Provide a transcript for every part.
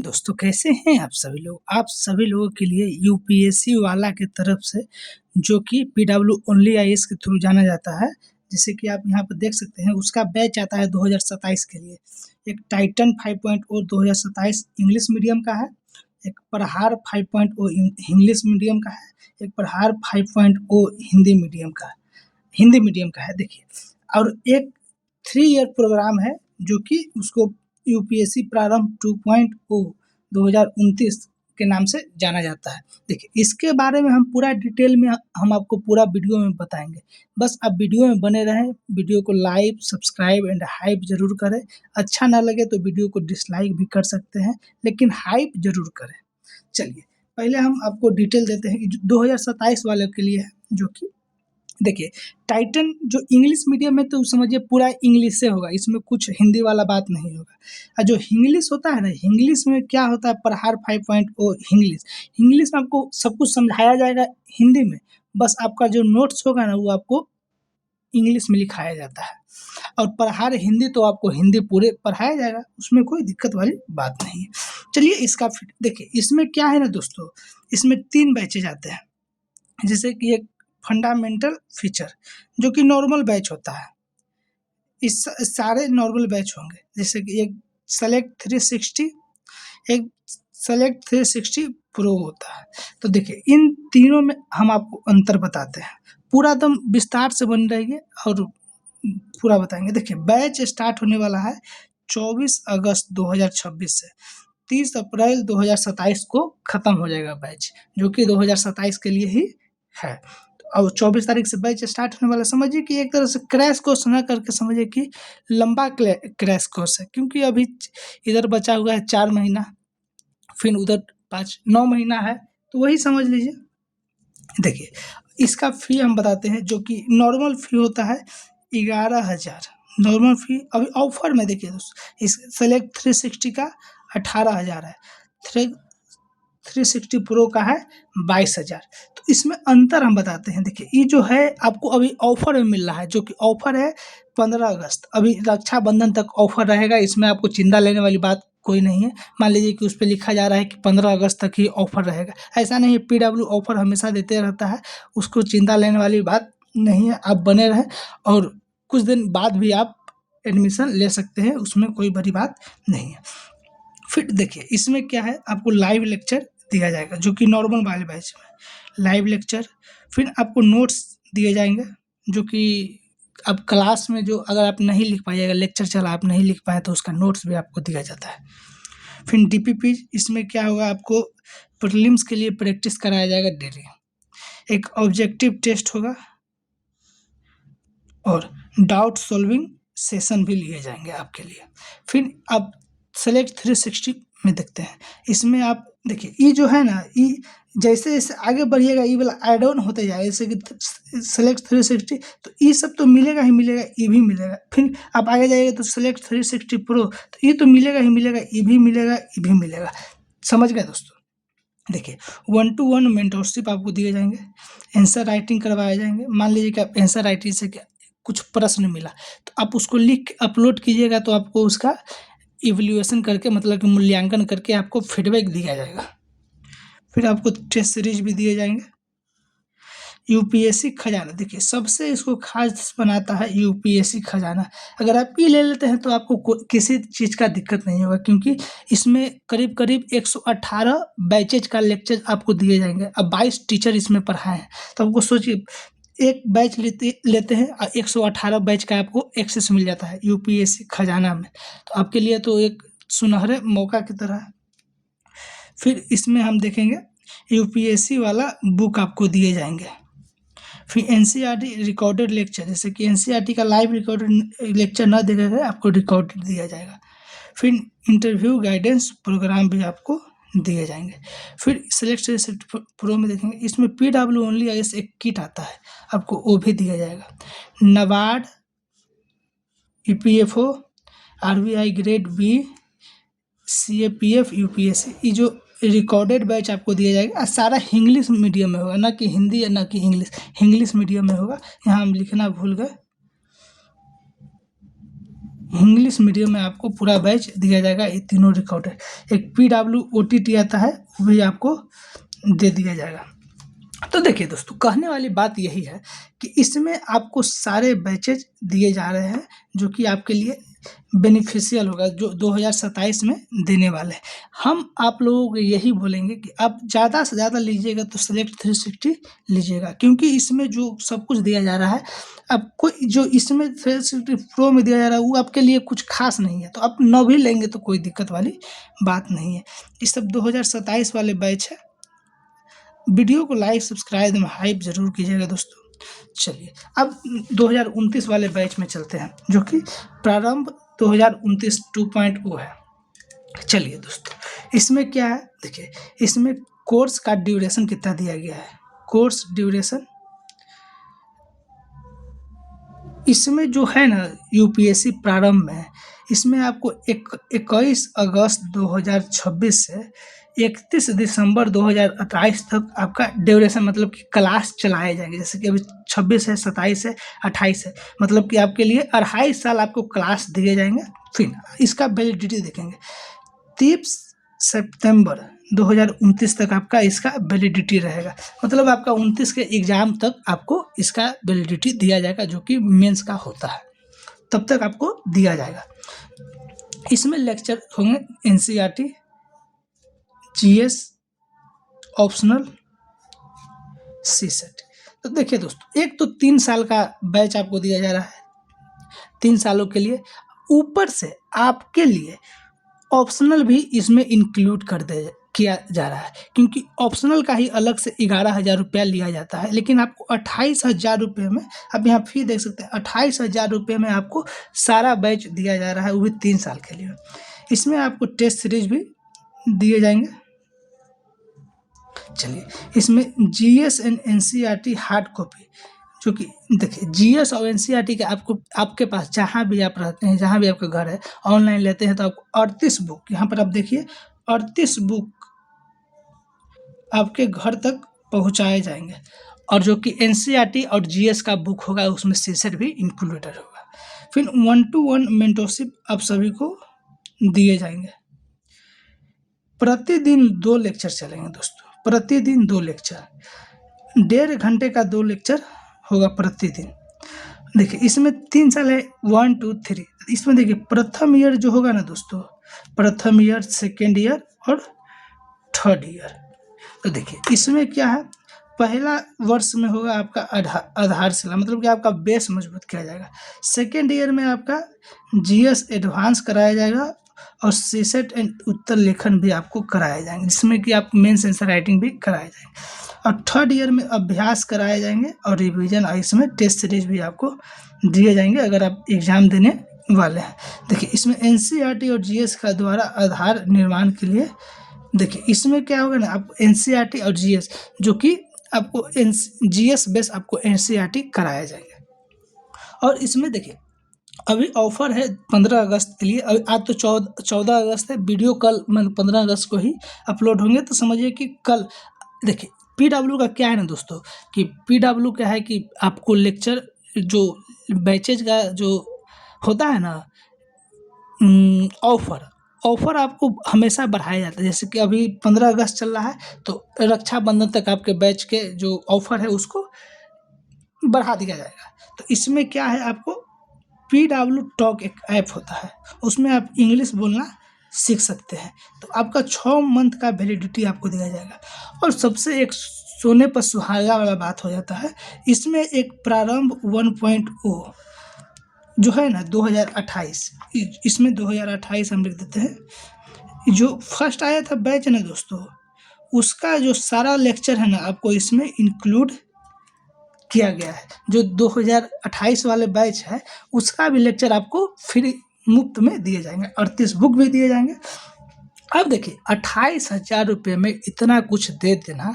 दोस्तों कैसे हैं आप सभी लोग? आप सभी लोगों के लिए यूपीएससी वाला की तरफ से जो कि पीडब्ल्यू ओनली आईएएस के थ्रू जाना जाता है, जैसे कि आप यहाँ पर देख सकते हैं उसका बैच आता है 2027 के लिए। एक टाइटन 5.0 2027 इंग्लिश मीडियम का है, एक प्रहार 5.0 इंग्लिश मीडियम का है, एक प्रहार 5.0 हिंदी मीडियम का है देखिए। और एक 3 ईयर प्रोग्राम है जो कि उसको यूपीएससी प्रारंभ 2.0 2029 के नाम से जाना जाता है। देखिए इसके बारे में हम पूरा डिटेल में हम आपको पूरा वीडियो में बताएँगे। बस आप वीडियो में बने रहें, वीडियो को लाइक, सब्सक्राइब एंड हाइप ज़रूर करें। अच्छा ना लगे तो वीडियो को डिसलाइक भी कर सकते हैं, लेकिन हाइप ज़रूर करें। चलिए, पहले हम आपको डिटेल देते हैं कि जो 2027 वालों के लिए है, जो कि देखिए टाइटन जो इंग्लिश मीडियम है तो समझिए पूरा इंग्लिश से होगा, इसमें कुछ हिंदी वाला बात नहीं होगा। और जो इंग्लिश होता है ना, इंग्लिश में क्या होता है, प्रहार 5.0 इंग्लिश में आपको सब कुछ समझाया जाएगा हिंदी में, बस आपका जो नोट्स होगा ना वो आपको इंग्लिश में लिखाया जाता है। और प्रहार हिंदी तो आपको हिंदी पूरे पढ़ाया जाएगा, उसमें कोई दिक्कत वाली बात नहीं है। चलिए इसका फिर देखिए इसमें क्या है ना दोस्तों, इसमें 3 बैचेज आते हैं। जैसे कि एक फंडामेंटल फीचर जो कि नॉर्मल बैच होता है, इस सारे नॉर्मल बैच होंगे। जैसे कि एक सेलेक्ट 360, एक सेलेक्ट 360 प्रो होता है। तो देखिए इन तीनों में हम आपको अंतर बताते हैं, पूरा एकदम विस्तार से बन रहिए और पूरा बताएंगे। देखिए बैच स्टार्ट होने वाला है 24 अगस्त 2026 से 30 अप्रैल 2027 को ख़त्म हो जाएगा बैच, जो कि 2027 के लिए ही है। और 24 तारीख से बैच स्टार्ट होने वाला, समझिए कि एक तरह से क्रैश कोर्स ना करके समझिए कि लंबा क्रैश कोर्स है, क्योंकि अभी इधर बचा हुआ है 4 महीना, फिर उधर 9 महीना है, तो वही समझ लीजिए। देखिए इसका फ़ी हम बताते हैं, जो कि नॉर्मल फ़ी होता है 11,000 नॉर्मल फ़ी। अभी ऑफ़र में देखिए दोस्तों, इस सेलेक्ट 360 का 18,000 है, 360 प्रो का है 22,000। तो इसमें अंतर हम बताते हैं। देखिए ये जो है आपको अभी ऑफ़र में मिल रहा है, जो कि ऑफ़र है 15 अगस्त, अभी रक्षाबंधन तक ऑफ़र रहेगा। इसमें आपको चिंता लेने वाली बात कोई नहीं है। मान लीजिए कि उस पे लिखा जा रहा है कि 15 अगस्त तक ही ऑफ़र रहेगा, ऐसा नहीं है। पीडब्ल्यू ऑफ़र हमेशा देते रहता है, उसको चिंता लेने वाली बात नहीं है। आप बने रहें और कुछ दिन बाद भी आप एडमिशन ले सकते हैं, उसमें कोई बड़ी बात नहीं है। फिर देखिए इसमें क्या है, आपको लाइव लेक्चर दिया जाएगा, जो कि नॉर्मल वाले बैच में लाइव लेक्चर। फिर आपको नोट्स दिए जाएंगे, जो कि अब क्लास में जो अगर आप नहीं लिख पाइएगा, लेक्चर चला आप नहीं लिख पाए, तो उसका नोट्स भी आपको दिया जाता है। फिर डीपीपी, इसमें क्या होगा, आपको प्रीलिम्स के लिए प्रैक्टिस कराया जाएगा डेली। एक ऑब्जेक्टिव टेस्ट होगा और डाउट सॉल्विंग सेशन भी लिए जाएंगे आपके लिए। फिर आप सेलेक्ट 360 में देखते हैं, इसमें आप देखिए ये जो है ना, ये जैसे जैसे आगे बढ़िएगा ये वाला ऐड ऑन होते जाएगा, जैसे कि सेलेक्ट 360, तो ये सब तो मिलेगा ही मिलेगा, ये भी मिलेगा। फिर आप आगे जाइएगा तो सेलेक्ट 360 प्रो, तो ये तो मिलेगा ही मिलेगा, ये भी मिलेगा, ये भी मिलेगा। समझ गए दोस्तों? देखिए 1 to 1 मेंटरशिप आपको दिए जाएंगे, आंसर राइटिंग करवाए जाएंगे। मान लीजिए कि आप आंसर राइटिंग से क्या कुछ प्रश्न मिला, तो आप उसको लिख के अपलोड कीजिएगा, तो आपको उसका इवैल्यूएशन करके, मतलब कि मूल्यांकन करके आपको फीडबैक दिया जाएगा। फिर आपको टेस्ट सीरीज भी दिए जाएंगे। यूपीएससी खजाना, देखिए सबसे इसको खास बनाता है यूपीएससी खजाना। अगर आप ये ले लेते हैं तो आपको किसी चीज़ का दिक्कत नहीं होगा, क्योंकि इसमें करीब करीब 118 बैचेज का लेक्चर आपको दिए जाएंगे। अब 22 टीचर इसमें पढ़ाए हैं, तो आपको सोचिए एक बैच लेते हैं और 118 बैच का आपको एक्सेस मिल जाता है यूपीएससी खजाना में, तो आपके लिए तो एक सुनहरे मौका की तरह है। फिर इसमें हम देखेंगे यूपीएससी वाला बुक आपको दिए जाएंगे। फिर एनसीईआरटी रिकॉर्डेड लेक्चर, जैसे कि एनसीईआरटी का लाइव रिकॉर्डेड लेक्चर ना देगा गया, आपको रिकॉर्डेड दिया जाएगा। फिर इंटरव्यू गाइडेंस प्रोग्राम भी आपको दिए जाएंगे। फिर सेलेक्ट प्रो में देखेंगे, इसमें पीडब्ल्यू ओनली आईएएस एक किट आता है, आपको वो भी दिया जाएगा। NABARD, EPFO, RBI grade B, CAPF, UPSC, ये जो रिकॉर्डेड बैच आपको दिया जाएगा, और सारा इंग्लिश मीडियम में होगा, ना कि हिंदी या ना कि इंग्लिश मीडियम में होगा। यहाँ हम लिखना भूल गए। इंग्लिश मीडियम में आपको पूरा बैच दिया जाएगा। ये तीनों रिकॉर्ड है। एक PWOTT आता है, वो भी आपको दे दिया जाएगा। तो देखिए दोस्तों, कहने वाली बात यही है कि इसमें आपको सारे बैचेज दिए जा रहे हैं जो कि आपके लिए बेनिफिशियल होगा, जो 2027 में देने वाले हैं। हम आप लोगों को यही बोलेंगे कि आप ज़्यादा से ज़्यादा लीजिएगा तो सेलेक्ट 360 लीजिएगा, क्योंकि इसमें जो सब कुछ दिया जा रहा है, आपको जो इसमें 360 प्रो में दिया जा रहा है वो आपके लिए कुछ खास नहीं है, तो आप न भी लेंगे तो कोई दिक्कत वाली बात नहीं है। ये सब 2027 वाले बैच है। वीडियो को लाइक सब्सक्राइब एवं हाइप ज़रूर कीजिएगा दोस्तों। चलिए अब 2029 वाले बैच में चलते हैं, जो कि प्रारंभ 2029 2.0 है। चलिए दोस्तों, इसमें क्या है, देखिए इसमें कोर्स का ड्यूरेशन कितना दिया गया है। कोर्स ड्यूरेशन इसमें जो है ना, यूपीएससी प्रारंभ में, इसमें आपको 21 अगस्त 2026 से 31 दिसंबर 2028 तक आपका ड्यूरेशन, मतलब कि क्लास चलाए जाएंगे। जैसे कि अभी 26 है, 27 है, 28 है, मतलब कि आपके लिए 28 साल आपको क्लास दिए जाएंगे। फिर इसका वैलिडिटी देखेंगे 30 सितंबर 2029 तक आपका इसका वैलिडिटी रहेगा। मतलब आपका 29 के एग्ज़ाम तक आपको इसका वैलिडिटी दिया जाएगा, जो कि मेंस का होता है, तब तक आपको दिया जाएगा। इसमें लेक्चर होंगे एनसीईआरटी, जीएस, ऑप्शनल, सीसेट। तो देखिए दोस्तों, एक तो 3 साल का बैच आपको दिया जा रहा है, 3 सालों के लिए। ऊपर से आपके लिए ऑप्शनल भी इसमें इंक्लूड किया जा रहा है, क्योंकि ऑप्शनल का ही अलग से 11,000 रुपया लिया जाता है, लेकिन आपको 28,000 रुपये में, आप यहाँ फी देख सकते हैं, 28,000 रुपये में आपको सारा बैच दिया जा रहा है, वो भी 3 साल के लिए। इसमें आपको टेस्ट सीरीज भी दिए जाएंगे। चलिए, इसमें GS and NCERT hard copy, जो कि देखिए जीएस और एनसीईआरटी के आपको, आपके पास जहाँ भी आप रहते हैं, जहाँ भी आपका घर है, ऑनलाइन लेते हैं तो आपको 38 बुक, यहाँ पर आप देखिए 38 बुक आपके घर तक पहुँचाए जाएंगे। और जो कि एनसीईआरटी और जीएस का बुक होगा, उसमें सीसेट भी इंक्लूडेड होगा। फिर 1-to-1 मेंटरशिप आप सभी को दिए जाएंगे। प्रतिदिन 2 लेक्चर चलेंगे दोस्तों, प्रतिदिन 2 लेक्चर, 1.5 घंटे का 2 लेक्चर होगा प्रतिदिन। देखिए इसमें 3 साल है, 1, 2, 3। इसमें देखिए प्रथम ईयर जो होगा ना दोस्तों, प्रथम ईयर, सेकेंड ईयर और थर्ड ईयर। तो देखिए इसमें क्या है, पहला वर्ष में होगा आपका आधारशिला, मतलब कि आपका बेस मजबूत किया जाएगा। सेकेंड ईयर में आपका जीएस एडवांस कराया जाएगा और सीसेट एंड उत्तर लेखन भी आपको कराए जाएंगे, जिसमें कि आप मेंस आंसर राइटिंग भी कराए जाएंगे। और थर्ड ईयर में अभ्यास कराए जाएंगे और रिवीजन, और इसमें टेस्ट सीरीज भी आपको दिए जाएंगे अगर आप एग्ज़ाम देने वाले हैं। देखिए इसमें एनसीईआरटी और जीएस का द्वारा आधार निर्माण के लिए, देखिए इसमें क्या होगा ना, आप एनसीईआरटी और जीएस, जो कि आपको जीएस बेस आपको एनसीईआरटी कराया जाएंगे। और इसमें देखिए अभी ऑफर है 15 अगस्त के लिए। आज तो 14 अगस्त है, वीडियो कल 15 अगस्त को ही अपलोड होंगे, तो समझिए कि कल। देखिए पीडब्ल्यू का क्या है ना दोस्तों, कि पीडब्ल्यू क्या है कि आपको लेक्चर जो बैचेज का जो होता है ना, ऑफर आपको हमेशा बढ़ाया जाता है। जैसे कि अभी 15 अगस्त चल रहा है, तो रक्षाबंधन तक आपके बैच के जो ऑफर है उसको बढ़ा दिया जाएगा। तो इसमें क्या है, आपको पीडब्ल्यू टॉक एक ऐप होता है, उसमें आप इंग्लिश बोलना सीख सकते हैं। तो आपका 6 मंथ का वैलिडिटी आपको दिया जाएगा। और सबसे एक सोने पर सुहागा वाला बात हो जाता है, इसमें एक प्रारंभ 1.0 जो है ना 2028, इसमें 2028 हम लिख देते हैं। जो फर्स्ट आया था बैच ना दोस्तों, उसका जो सारा लेक्चर है ना, आपको इसमें इंक्लूड किया गया है। जो 2028 वाले बैच है, उसका भी लेक्चर आपको फ्री मुफ्त में दिए जाएंगे, 38 बुक भी दिए जाएंगे। अब देखिए 28,000 रुपये में इतना कुछ दे देना,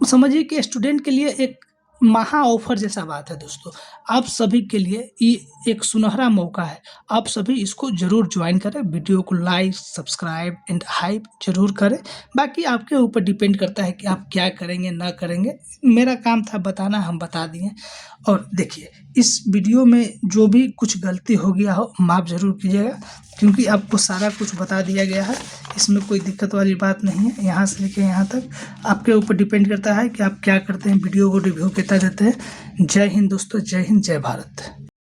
समझिए कि स्टूडेंट के लिए एक महा ऑफर जैसा बात है दोस्तों। आप सभी के लिए ये एक सुनहरा मौका है। आप सभी इसको ज़रूर जॉइन करें, वीडियो को लाइक, सब्सक्राइब एंड हाइप ज़रूर करें। बाकी आपके ऊपर डिपेंड करता है कि आप क्या करेंगे, ना करेंगे। मेरा काम था बताना, हम बता दिए। और देखिए, इस वीडियो में जो भी कुछ गलती हो गया हो, माफ़ ज़रूर कीजिएगा, क्योंकि आपको सारा कुछ बता दिया गया है। इसमें कोई दिक्कत वाली बात नहीं है। यहाँ से लेके यहाँ तक आपके ऊपर डिपेंड करता है कि आप क्या करते हैं, वीडियो को रिव्यू कितना देते हैं। जय हिंद दोस्तों, जय हिंद, जय भारत।